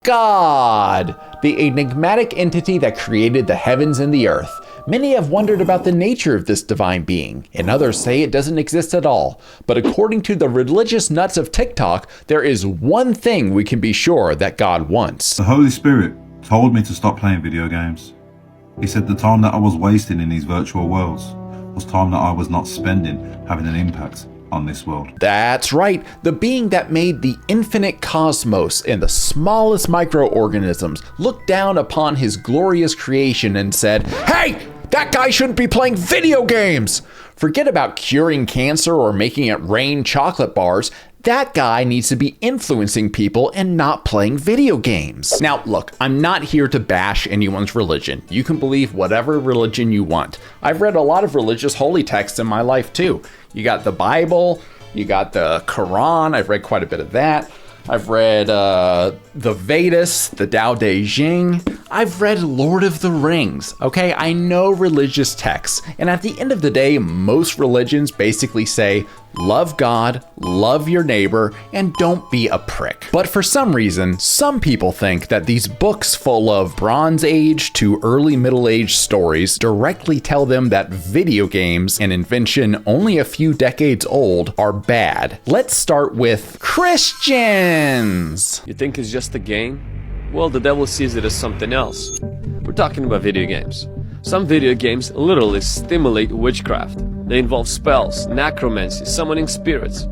God, the enigmatic entity that created the heavens and the earth. Many have wondered about the nature of this divine being, and others say it doesn't exist at all. But according to the religious nuts of TikTok, there is one thing we can be sure that God wants. The Holy Spirit told me to stop playing video games. He said the time that I was wasting in these virtual worlds was time that I was not spending having an impact on this world. That's right, the being that made the infinite cosmos and the smallest microorganisms looked down upon his glorious creation and said, "Hey, that guy shouldn't be playing video games!" Forget about curing cancer or making it rain chocolate bars. That guy needs to be influencing people and not playing video games. Now, look, I'm not here to bash anyone's religion. You can believe whatever religion you want. I've read a lot of religious holy texts in my life too. You got the Bible, you got the Quran. I've read quite a bit of that. I've read the Vedas, the Tao Te Ching. I've read Lord of the Rings, okay? I know religious texts. And at the end of the day, most religions basically say, love God, love your neighbor, and don't be a prick. But for some reason, some people think that these books full of Bronze Age to early Middle Age stories directly tell them that video games, an invention only a few decades old, are bad. Let's start with Christians. You think it's just a game? Well, the devil sees it as something else. We're talking about video games. Some video games literally stimulate witchcraft. They involve spells, necromancy, summoning spirits.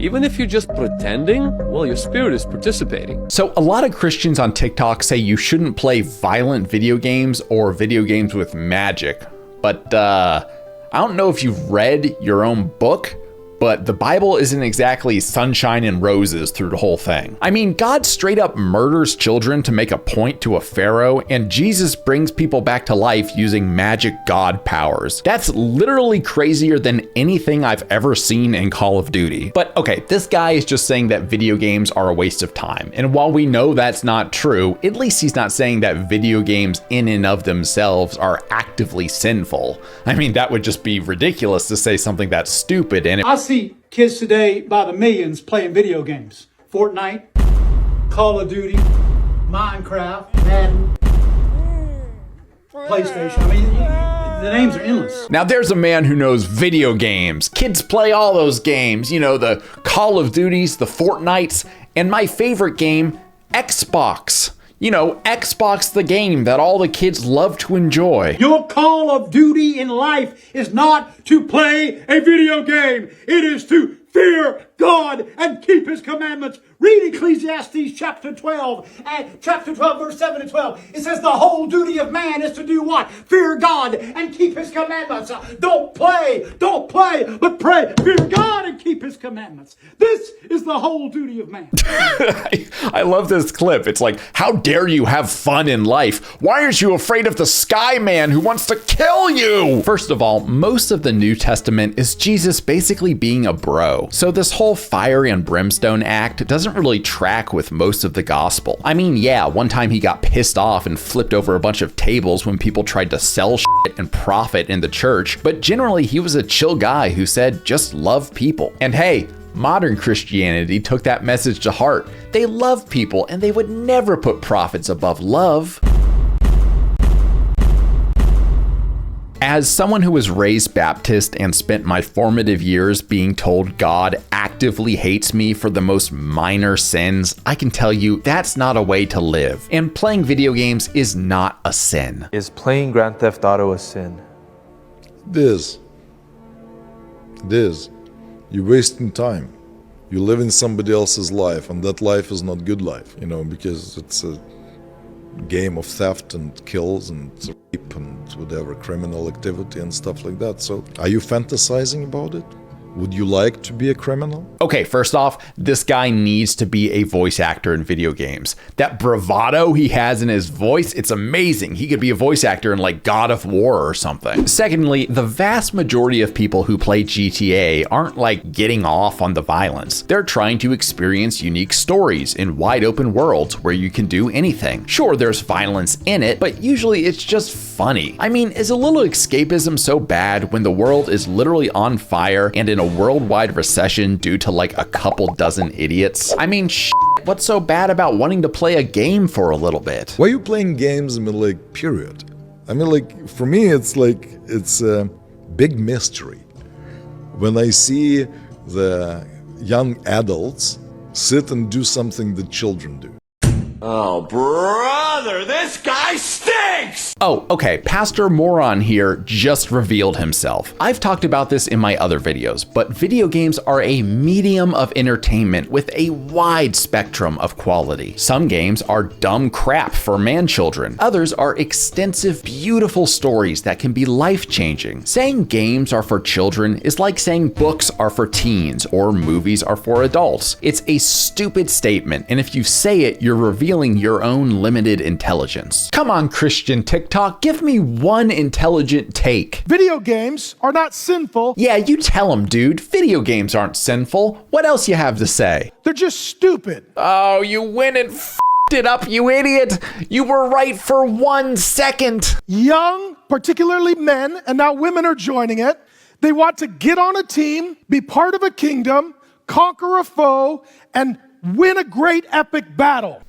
Even if you're just pretending, well, your spirit is participating. So a lot of Christians on TikTok say you shouldn't play violent video games or video games with magic. But I don't know if you've read your own book, but the Bible isn't exactly sunshine and roses through the whole thing. I mean, God straight up murders children to make a point to a pharaoh, and Jesus brings people back to life using magic God powers. That's literally crazier than anything I've ever seen in Call of Duty. But okay, this guy is just saying that video games are a waste of time. And while we know that's not true, at least he's not saying that video games in and of themselves are actively sinful. I mean, that would just be ridiculous to say something that's stupid. And I see kids today by the millions playing video games. Fortnite, Call of Duty, Minecraft, Madden, PlayStation. I mean, the names are endless. Now there's a man who knows video games. Kids play all those games, you know, the Call of Duties, the Fortnites, and my favorite game, Xbox. You know, Xbox, the game that all the kids love to enjoy. Your Call of Duty in life is not to play a video game. It is to fear God and keep his commandments. Read Ecclesiastes chapter 12, verse 7 and 12. It says the whole duty of man is to do what? Fear God and keep his commandments. Don't play, but pray. Fear God and keep his commandments. This is the whole duty of man. I love this clip. It's like, how dare you have fun in life? Why aren't you afraid of the Sky Man who wants to kill you? First of all, most of the New Testament is Jesus basically being a bro. So this whole fire and brimstone act doesn't really track with most of the gospel. I mean, yeah, one time he got pissed off and flipped over a bunch of tables when people tried to sell shit and profit in the church, but generally he was a chill guy who said, just love people. And hey, modern Christianity took that message to heart. They love people and they would never put profits above love. As someone who was raised Baptist and spent my formative years being told God actively hates me for the most minor sins, I can tell you that's not a way to live. And playing video games is not a sin. Is playing Grand Theft Auto a sin? It is. You're wasting time. You live in somebody else's life, and that life is not good life, you know, because it's a game of theft and kills and rape and whatever criminal activity and stuff like that. So are you fantasizing about it? Would you like to be a criminal? Okay, first off, this guy needs to be a voice actor in video games. That bravado he has in his voice, it's amazing. He could be a voice actor in like God of War or something. Secondly, the vast majority of people who play GTA aren't like getting off on the violence. They're trying to experience unique stories in wide open worlds where you can do anything. Sure, there's violence in it, but usually it's just funny. I mean, is a little escapism so bad when the world is literally on fire and in a a worldwide recession due to like a couple dozen idiots? I mean, what's so bad about wanting to play a game for a little bit? Why are you playing games? I mean, like, period. I mean, like, for me, it's a big mystery when I see the young adults sit and do something that children do. Oh, brother, this guy stinks! Oh, okay, Pastor Moron here just revealed himself. I've talked about this in my other videos, but video games are a medium of entertainment with a wide spectrum of quality. Some games are dumb crap for man-children. Others are extensive, beautiful stories that can be life-changing. Saying games are for children is like saying books are for teens or movies are for adults. It's a stupid statement, and if you say it, you're revealing your own limited intelligence. Come on, Christian TikTok, give me one intelligent take. Video games are not sinful. Yeah, you tell him, dude. Video games aren't sinful. What else you have to say? They're just stupid. Oh, you went and f***ed it up, you idiot. You were right for 1 second. Young, particularly men, and now women are joining it. They want to get on a team, be part of a kingdom, conquer a foe, and win a great epic battle.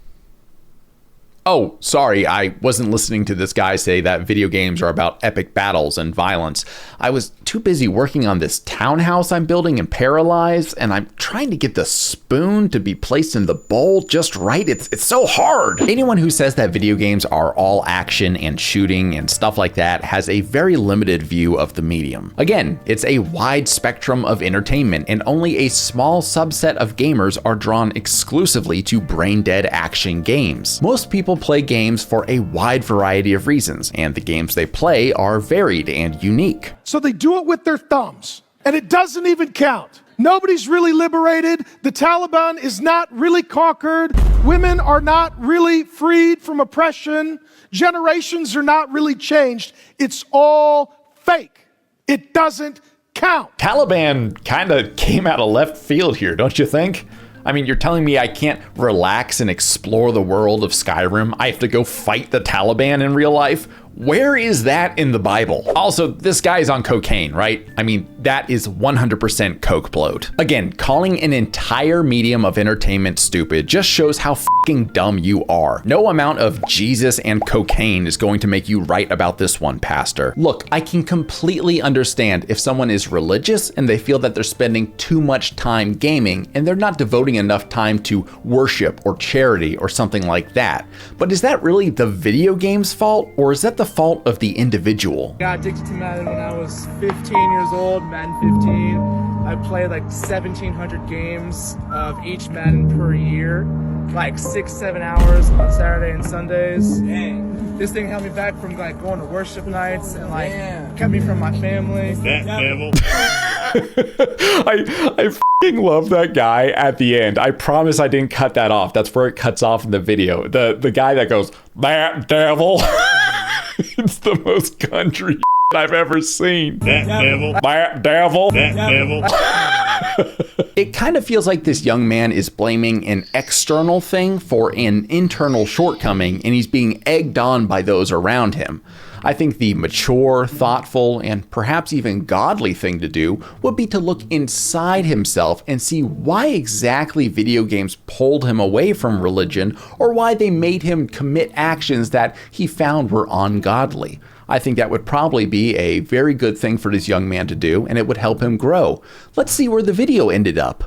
Oh, sorry, I wasn't listening to this guy say that video games are about epic battles and violence. I was too busy working on this townhouse I'm building in Paralyze, and I'm trying to get the spoon to be placed in the bowl just right. It's so hard. Anyone who says that video games are all action and shooting and stuff like that has a very limited view of the medium. Again, it's a wide spectrum of entertainment, and only a small subset of gamers are drawn exclusively to brain-dead action games. Most people play games for a wide variety of reasons, and the games they play are varied and unique. So they do it with their thumbs, and it doesn't even count. Nobody's really liberated. The Taliban is not really conquered. Women are not really freed from oppression. Generations are not really changed. It's all fake. It doesn't count. Taliban kind of came out of left field here, don't you think? I mean, you're telling me I can't relax and explore the world of Skyrim? I have to go fight the Taliban in real life? Where is that in the Bible? Also, this guy's on cocaine, right? I mean, that is 100% coke bloat. Again, calling an entire medium of entertainment stupid just shows how fucking dumb you are. No amount of Jesus and cocaine is going to make you right about this one, Pastor. Look, I can completely understand if someone is religious and they feel that they're spending too much time gaming and they're not devoting enough time to worship or charity or something like that. But is that really the video game's fault, or is that the fault of the individual? Got addicted to Madden when I was 15 years old, Madden 15. I played like 1,700 games of each Madden per year, like 6-7 hours on Saturday and Sundays. Dang. This thing held me back from like going to worship nights and like kept me from my family. That devil. I f***ing love that guy at the end. I promise I didn't cut that off. That's where it cuts off in the video. The guy that goes, "That devil." It's the most country I've ever seen. That devil. That devil. That devil. It kind of feels like this young man is blaming an external thing for an internal shortcoming, and he's being egged on by those around him. I think the mature, thoughtful, and perhaps even godly thing to do would be to look inside himself and see why exactly video games pulled him away from religion, or why they made him commit actions that he found were ungodly. I think that would probably be a very good thing for this young man to do, and it would help him grow. Let's see where the video ended up.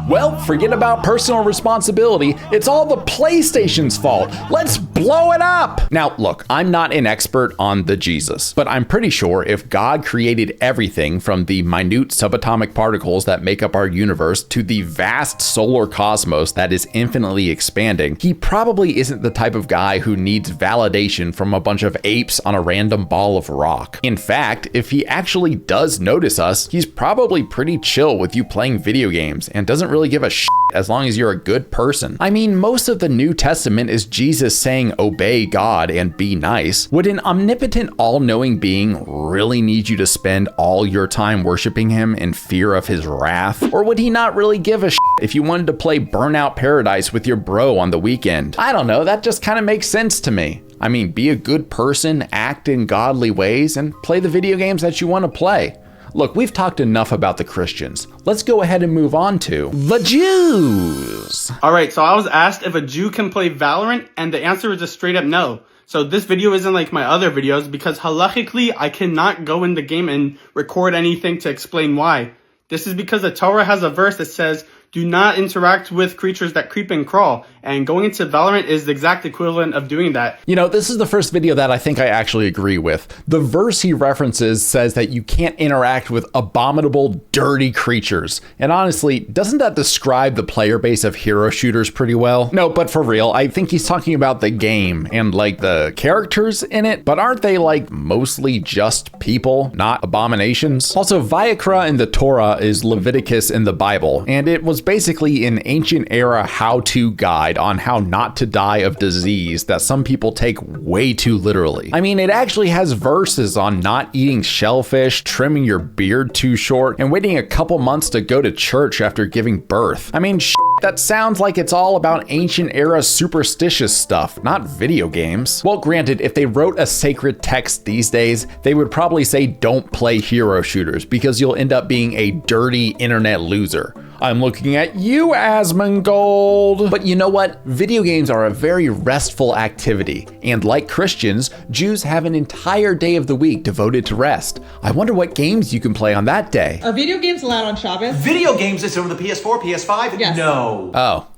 Well, forget about personal responsibility. It's all the PlayStation's fault. Let's blow it up. Now, look, I'm not an expert on the Jesus, but I'm pretty sure if God created everything from the minute subatomic particles that make up our universe to the vast solar cosmos that is infinitely expanding, he probably isn't the type of guy who needs validation from a bunch of apes on a random ball of rock. In fact, if he actually does notice us, he's probably pretty chill with you playing video games and doesn't really give a shit as long as you're a good person. I mean, most of the New Testament is Jesus saying obey God and be nice. Would an omnipotent, all-knowing being really need you to spend all your time worshiping him in fear of his wrath? Or would he not really give a shit if you wanted to play Burnout Paradise with your bro on the weekend? I don't know, that just kind of makes sense to me. I mean, be a good person, act in godly ways, and play the video games that you want to play. Look, we've talked enough about the Christians. Let's go ahead and move on to the Jews. Alright, so I was asked if a Jew can play Valorant, and the answer is a straight up no. So this video isn't like my other videos because halachically I cannot go in the game and record anything to explain why. This is because the Torah has a verse that says, do not interact with creatures that creep and crawl. And going into Valorant is the exact equivalent of doing that. You know, this is the first video that I think I actually agree with. The verse he references says that you can't interact with abominable, dirty creatures. And honestly, doesn't that describe the player base of hero shooters pretty well? No, but for real, I think he's talking about the game and like the characters in it, but aren't they like mostly just people, not abominations? Also, Vayikra in the Torah is Leviticus in the Bible, and it was basically an ancient era how-to guide on how not to die of disease that some people take way too literally. I mean, it actually has verses on not eating shellfish, trimming your beard too short, and waiting a couple months to go to church after giving birth. I mean, that sounds like it's all about ancient era superstitious stuff, not video games. Well, granted, if they wrote a sacred text these days, they would probably say don't play hero shooters because you'll end up being a dirty internet loser. I'm looking at you, Asmongold. But you know what? Video games are a very restful activity. And like Christians, Jews have an entire day of the week devoted to rest. I wonder what games you can play on that day. Are video games allowed on Shabbos? Video games is over the PS4, PS5? Yes. No. Oh.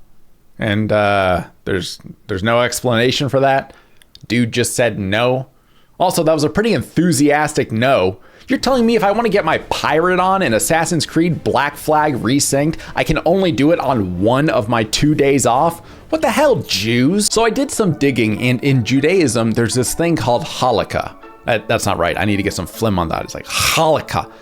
And there's no explanation for that? Dude just said no. Also, that was a pretty enthusiastic no. You're telling me if I want to get my pirate on in Assassin's Creed Black Flag Resynced, I can only do it on one of my 2 days off? What the hell, Jews? So I did some digging, and in Judaism, there's this thing called halakha. That's not right. I need to get some phlegm on that. It's like halakha.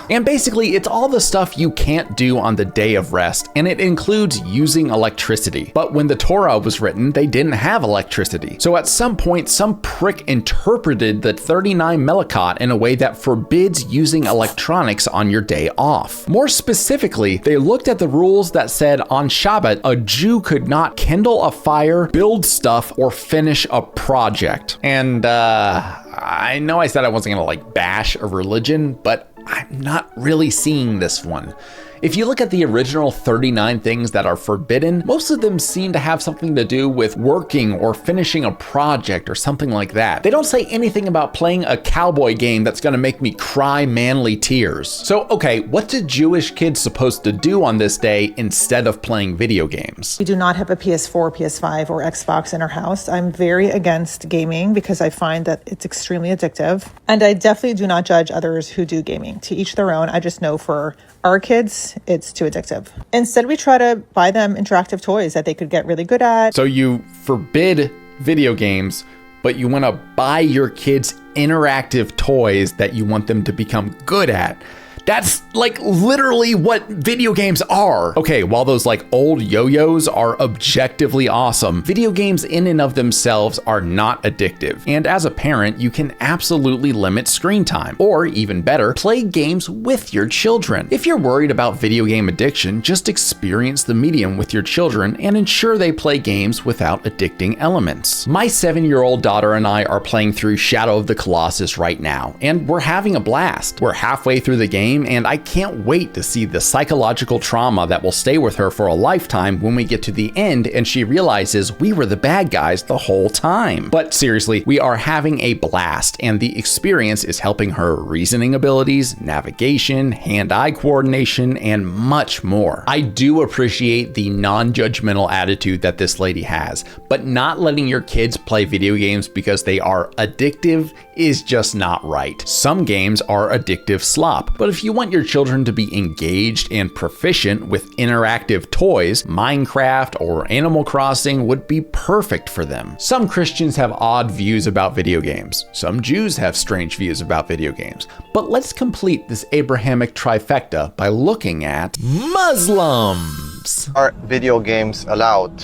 And basically, it's all the stuff you can't do on the day of rest, and it includes using electricity. But when the Torah was written, they didn't have electricity. So at some point, some prick interpreted the 39 Melachot in a way that forbids using electronics on your day off. More specifically, they looked at the rules that said on Shabbat, a Jew could not kindle a fire, build stuff, or finish a project. And I know I said I wasn't gonna like bash a religion, but I'm not really seeing this one. If you look at the original 39 things that are forbidden, most of them seem to have something to do with working or finishing a project or something like that. They don't say anything about playing a cowboy game that's gonna make me cry manly tears. So, okay, what's a Jewish kid supposed to do on this day instead of playing video games? We do not have a PS4, PS5, or Xbox in our house. I'm very against gaming because I find that it's extremely addictive. And I definitely do not judge others who do gaming. To each their own. I just know for our kids, it's too addictive. Instead, we try to buy them interactive toys that they could get really good at. So you forbid video games, but you want to buy your kids interactive toys that you want them to become good at. That's like literally what video games are. Okay, while those like old yo-yos are objectively awesome, video games in and of themselves are not addictive. And as a parent, you can absolutely limit screen time, or even better, play games with your children. If you're worried about video game addiction, just experience the medium with your children and ensure they play games without addicting elements. My 7-year-old daughter and I are playing through Shadow of the Colossus right now, and we're having a blast. We're halfway through the game, and I can't wait to see the psychological trauma that will stay with her for a lifetime when we get to the end and she realizes we were the bad guys the whole time. But seriously, we are having a blast, and the experience is helping her reasoning abilities, navigation, hand-eye coordination, and much more. I do appreciate the non-judgmental attitude that this lady has, but not letting your kids play video games because they are addictive is just not right. Some games are addictive slop, but if you want your children to be engaged and proficient with interactive toys, Minecraft or Animal Crossing would be perfect for them. Some Christians have odd views about video games. Some Jews have strange views about video games. But let's complete this Abrahamic trifecta by looking at Muslims. Are video games allowed?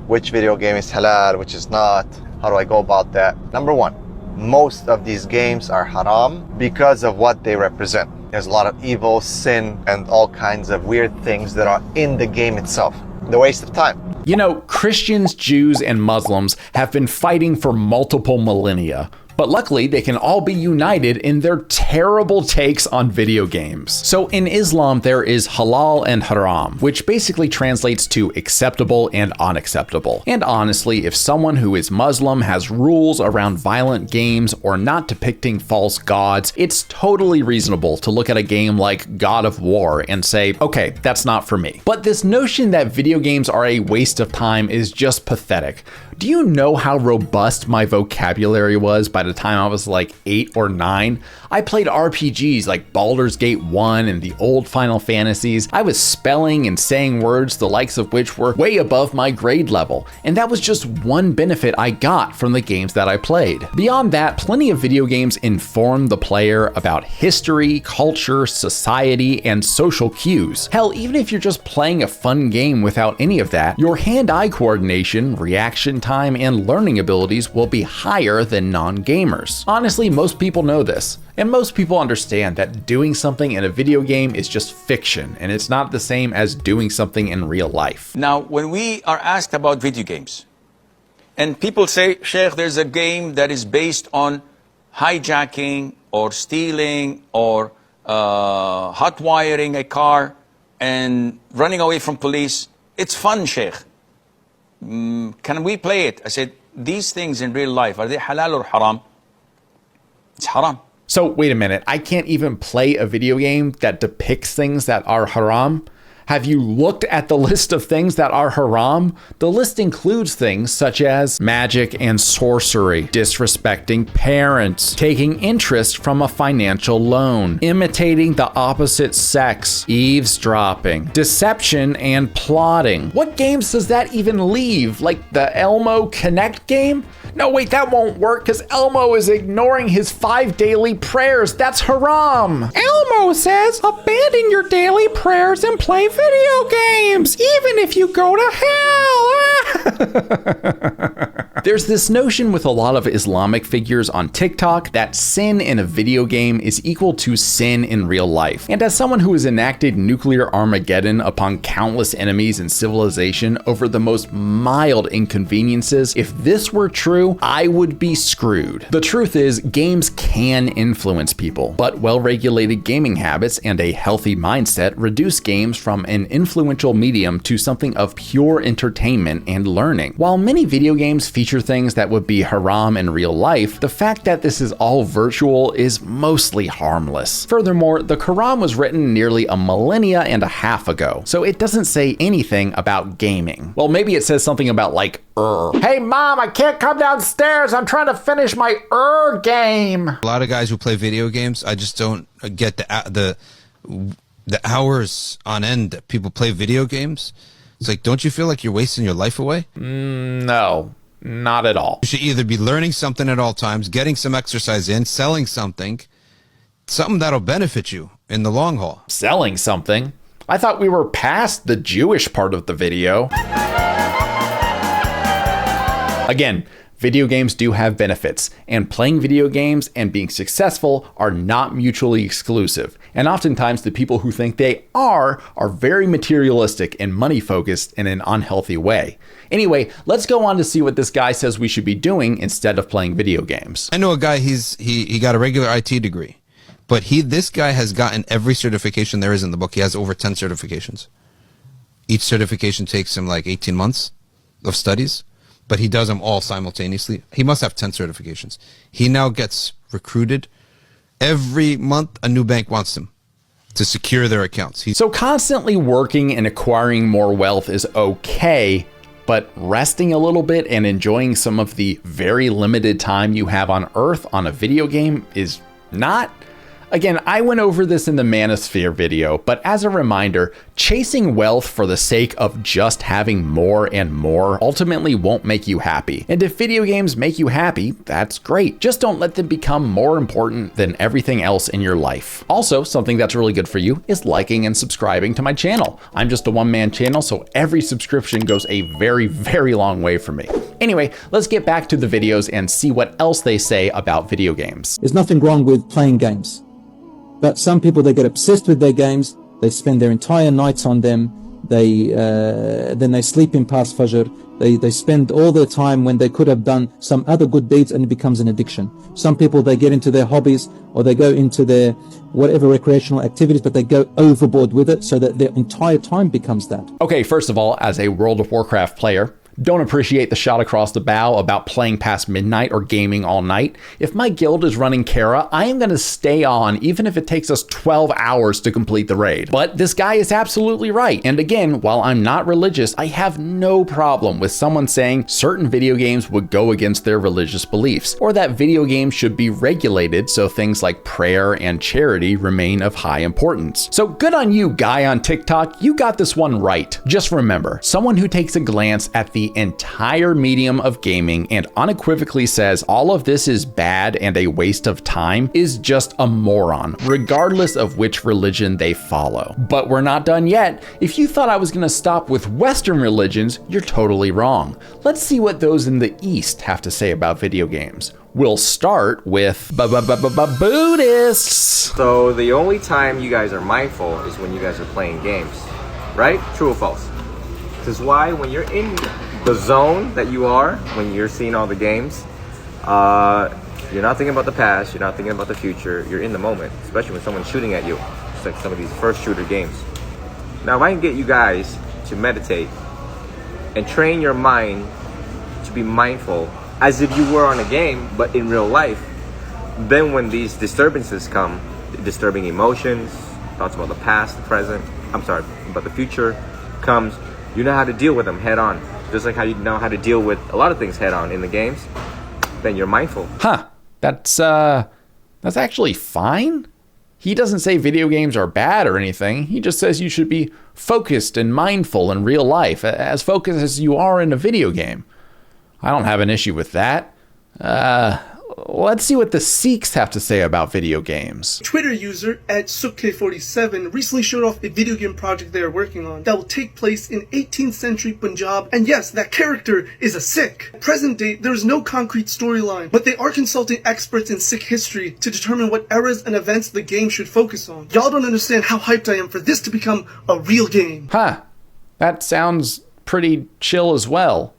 Which video game is halal, which is not? How do I go about that? Number one, most of these games are haram because of what they represent. There's a lot of evil, sin, and all kinds of weird things that are in the game itself. The waste of time. You know, Christians, Jews, and Muslims have been fighting for multiple millennia. But luckily, they can all be united in their terrible takes on video games. So in Islam, there is halal and haram, which basically translates to acceptable and unacceptable. And honestly, if someone who is Muslim has rules around violent games or not depicting false gods, it's totally reasonable to look at a game like God of War and say, okay, that's not for me. But this notion that video games are a waste of time is just pathetic. Do you know how robust my vocabulary was by the time I was like 8 or 9? I played RPGs like Baldur's Gate 1 and the old Final Fantasies. I was spelling and saying words the likes of which were way above my grade level. And that was just one benefit I got from the games that I played. Beyond that, plenty of video games inform the player about history, culture, society, and social cues. Hell, even if you're just playing a fun game without any of that, your hand-eye coordination, reaction time, and learning abilities will be higher than non-gamers. Honestly, most people know this, and most people understand that doing something in a video game is just fiction, and it's not the same as doing something in real life. Now, when we are asked about video games, and people say, Sheikh, there's a game that is based on hijacking or stealing or hot wiring a car and running away from police, it's fun, Sheikh. Can we play it? I said, these things in real life, are they halal or haram? It's haram. So wait a minute, I can't even play a video game that depicts things that are haram? Have you looked at the list of things that are haram? The list includes things such as magic and sorcery, disrespecting parents, taking interest from a financial loan, imitating the opposite sex, eavesdropping, deception, and plotting. What games does that even leave? Like the Elmo Connect game? No, wait, that won't work because Elmo is ignoring his 5 daily prayers. That's haram. Elmo says, abandon your daily prayers and play video games, even if you go to hell. There's this notion with a lot of Islamic figures on TikTok that sin in a video game is equal to sin in real life. And as someone who has enacted nuclear Armageddon upon countless enemies and civilization over the most mild inconveniences, if this were true, I would be screwed. The truth is, games can influence people, but well-regulated gaming habits and a healthy mindset reduce games from an influential medium to something of pure entertainment and learning. While many video games feature things that would be haram in real life, the fact that this is all virtual is mostly harmless. Furthermore, the Quran was written nearly a millennia and a half ago, so it doesn't say anything about gaming. Well, maybe it says something about like, hey mom, I can't come downstairs, I'm trying to finish my game. A lot of guys who play video games, I just don't get the hours on end that people play video games. It's like, don't you feel like you're wasting your life away? No, not at all. You should either be learning something at all times, getting some exercise in, selling something that'll benefit you in the long haul. Selling something? I thought we were past the Jewish part of the video. Again, video games do have benefits, and playing video games and being successful are not mutually exclusive. And oftentimes the people who think they are very materialistic and money focused in an unhealthy way. Anyway, let's go on to see what this guy says we should be doing instead of playing video games. I know a guy, he got a regular IT degree, but this guy has gotten every certification there is in the book. He has over 10 certifications. Each certification takes him like 18 months of studies. But he does them all simultaneously. He must have 10 certifications. He now gets recruited. Every month, a new bank wants him to secure their accounts. So constantly working and acquiring more wealth is okay, but resting a little bit and enjoying some of the very limited time you have on Earth on a video game is not. Again, I went over this in the Manosphere video, but as a reminder, chasing wealth for the sake of just having more and more ultimately won't make you happy. And if video games make you happy, that's great. Just don't let them become more important than everything else in your life. Also, something that's really good for you is liking and subscribing to my channel. I'm just a one-man channel, so every subscription goes a very, very long way for me. Anyway, let's get back to the videos and see what else they say about video games. There's nothing wrong with playing games. But some people, they get obsessed with their games, they spend their entire nights on them, then they sleep in past Fajr. They spend all their time when they could have done some other good deeds, and it becomes an addiction. Some people, they get into their hobbies or they go into their whatever recreational activities, but they go overboard with it so that their entire time becomes that. Okay, first of all, as a World of Warcraft player, don't appreciate the shot across the bow about playing past midnight or gaming all night. If my guild is running Kara, I am going to stay on even if it takes us 12 hours to complete the raid. But this guy is absolutely right. And again, while I'm not religious, I have no problem with someone saying certain video games would go against their religious beliefs, or that video games should be regulated so things like prayer and charity remain of high importance. So good on you, guy on TikTok. You got this one right. Just remember, someone who takes a glance at the entire medium of gaming and unequivocally says all of this is bad and a waste of time is just a moron, regardless of which religion they follow. But we're not done yet. If you thought I was going to stop with Western religions, you're totally wrong. Let's see what those in the East have to say about video games. We'll start with Buddhists. So the only time you guys are mindful is when you guys are playing games, right? True or false? This is why when you're in the zone that you are, when you're seeing all the games, you're not thinking about the past, you're not thinking about the future, you're in the moment, especially when someone's shooting at you, just like some of these first shooter games. Now if I can get you guys to meditate and train your mind to be mindful as if you were on a game but in real life, then when these disturbances come, disturbing emotions, thoughts about the past, the present, about the future comes, you know how to deal with them head on. Just like how you know how to deal with a lot of things head on in the games, then you're mindful. Huh. That's actually fine. He doesn't say video games are bad or anything. He just says you should be focused and mindful in real life, as focused as you are in a video game. I don't have an issue with that. Let's see what the Sikhs have to say about video games. Twitter user at Sukh47 recently showed off a video game project they are working on that will take place in 18th century Punjab, and yes, that character is a Sikh. At present date, there is no concrete storyline, but they are consulting experts in Sikh history to determine what eras and events the game should focus on. Y'all don't understand how hyped I am for this to become a real game. Huh. That sounds pretty chill as well.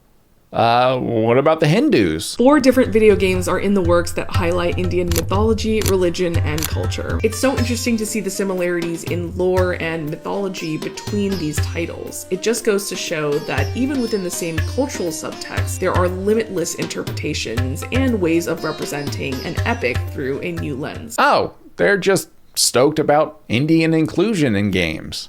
What about the Hindus? 4 different video games are in the works that highlight Indian mythology, religion, and culture. It's so interesting to see the similarities in lore and mythology between these titles. It just goes to show that even within the same cultural subtext, there are limitless interpretations and ways of representing an epic through a new lens. Oh, they're just stoked about Indian inclusion in games.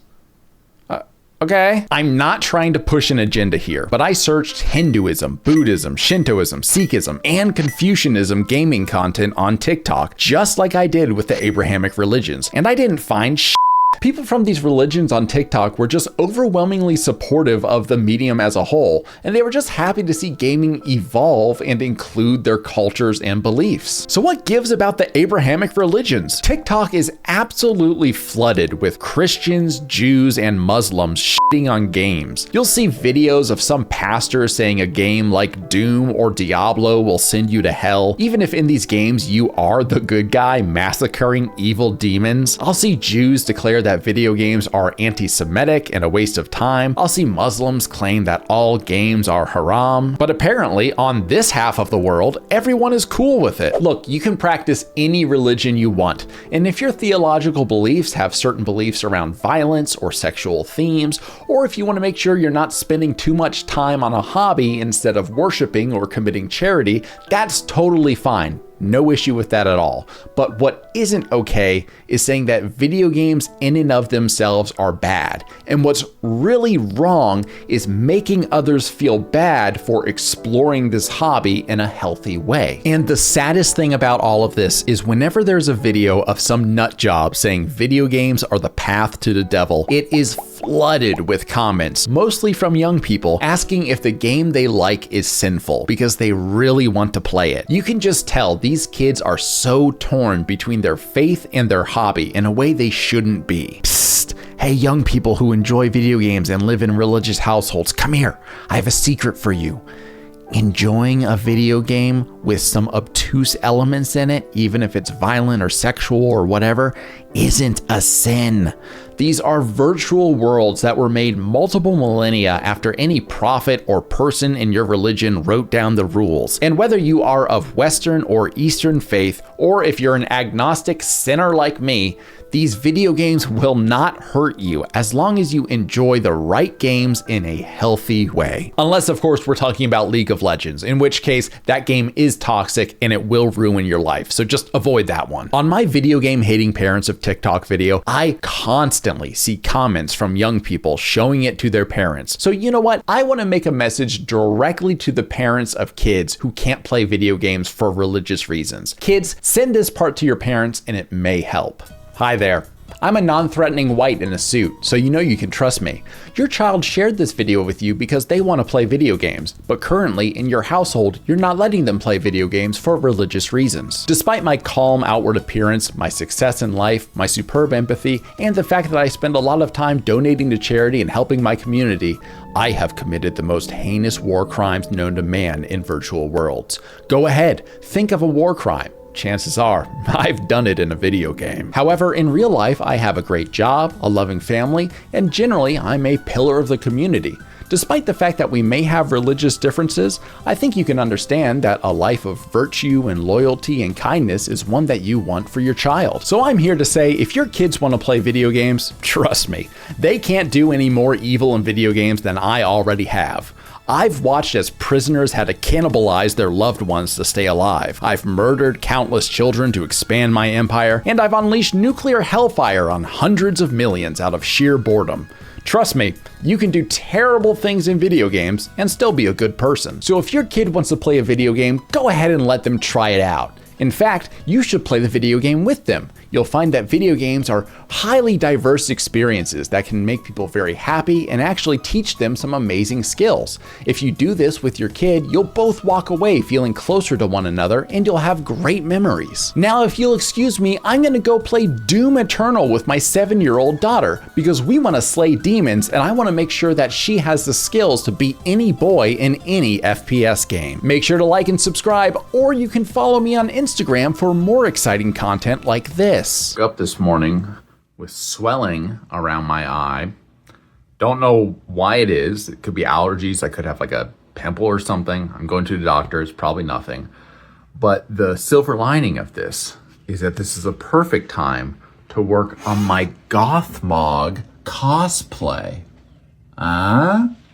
Okay. I'm not trying to push an agenda here, but I searched Hinduism, Buddhism, Shintoism, Sikhism, and Confucianism gaming content on TikTok, just like I did with the Abrahamic religions, and I didn't find shit. People from these religions on TikTok were just overwhelmingly supportive of the medium as a whole, and they were just happy to see gaming evolve and include their cultures and beliefs. So what gives about the Abrahamic religions? TikTok is absolutely flooded with Christians, Jews, and Muslims shitting on games. You'll see videos of some pastor saying a game like Doom or Diablo will send you to hell, even if in these games you are the good guy massacring evil demons. I'll see Jews declare that video games are anti-Semitic and a waste of time. I'll see Muslims claim that all games are haram. But apparently, on this half of the world, everyone is cool with it. Look, you can practice any religion you want, and if your theological beliefs have certain beliefs around violence or sexual themes, or if you want to make sure you're not spending too much time on a hobby instead of worshiping or committing charity, that's totally fine. No issue with that at all. But what isn't okay is saying that video games in and of themselves are bad. And what's really wrong is making others feel bad for exploring this hobby in a healthy way. And the saddest thing about all of this is whenever there's a video of some nut job saying video games are the path to the devil, it is flooded with comments, mostly from young people, asking if the game they like is sinful because they really want to play it. You can just tell these kids are so torn between their faith and their hobby in a way they shouldn't be. Psst. Hey, young people who enjoy video games and live in religious households, come here. I have a secret for you. Enjoying a video game with some obtuse elements in it, even if it's violent or sexual or whatever, isn't a sin. These are virtual worlds that were made multiple millennia after any prophet or person in your religion wrote down the rules. And whether you are of Western or Eastern faith, or if you're an agnostic sinner like me, these video games will not hurt you as long as you enjoy the right games in a healthy way. Unless, of course, we're talking about League of Legends, in which case that game is toxic and it will ruin your life. So just avoid that one. On my video game hating parents of TikTok video, I constantly see comments from young people showing it to their parents. So you know what? I want to make a message directly to the parents of kids who can't play video games for religious reasons. Kids, send this part to your parents and it may help. Hi there. I'm a non-threatening white in a suit, so you know you can trust me. Your child shared this video with you because they want to play video games, but currently in your household, you're not letting them play video games for religious reasons. Despite my calm outward appearance, my success in life, my superb empathy, and the fact that I spend a lot of time donating to charity and helping my community, I have committed the most heinous war crimes known to man in virtual worlds. Go ahead, think of a war crime. Chances are, I've done it in a video game. However, in real life, I have a great job, a loving family, and generally, I'm a pillar of the community. Despite the fact that we may have religious differences, I think you can understand that a life of virtue and loyalty and kindness is one that you want for your child. So I'm here to say, if your kids want to play video games, trust me, they can't do any more evil in video games than I already have. I've watched as prisoners had to cannibalize their loved ones to stay alive. I've murdered countless children to expand my empire, and I've unleashed nuclear hellfire on hundreds of millions out of sheer boredom. Trust me, you can do terrible things in video games and still be a good person. So if your kid wants to play a video game, go ahead and let them try it out. In fact, you should play the video game with them. You'll find that video games are highly diverse experiences that can make people very happy and actually teach them some amazing skills. If you do this with your kid, you'll both walk away feeling closer to one another and you'll have great memories. Now, if you'll excuse me, I'm gonna go play Doom Eternal with my 7-year-old daughter because we wanna slay demons and I wanna make sure that she has the skills to beat any boy in any FPS game. Make sure to like and subscribe, or you can follow me on Instagram for more exciting content like this. Woke up this morning with swelling around my eye. Don't know why it is. It could be allergies. I could have like a pimple or something. I'm going to the doctor. It's probably nothing. But the silver lining of this is that this is a perfect time to work on my Gothmog cosplay.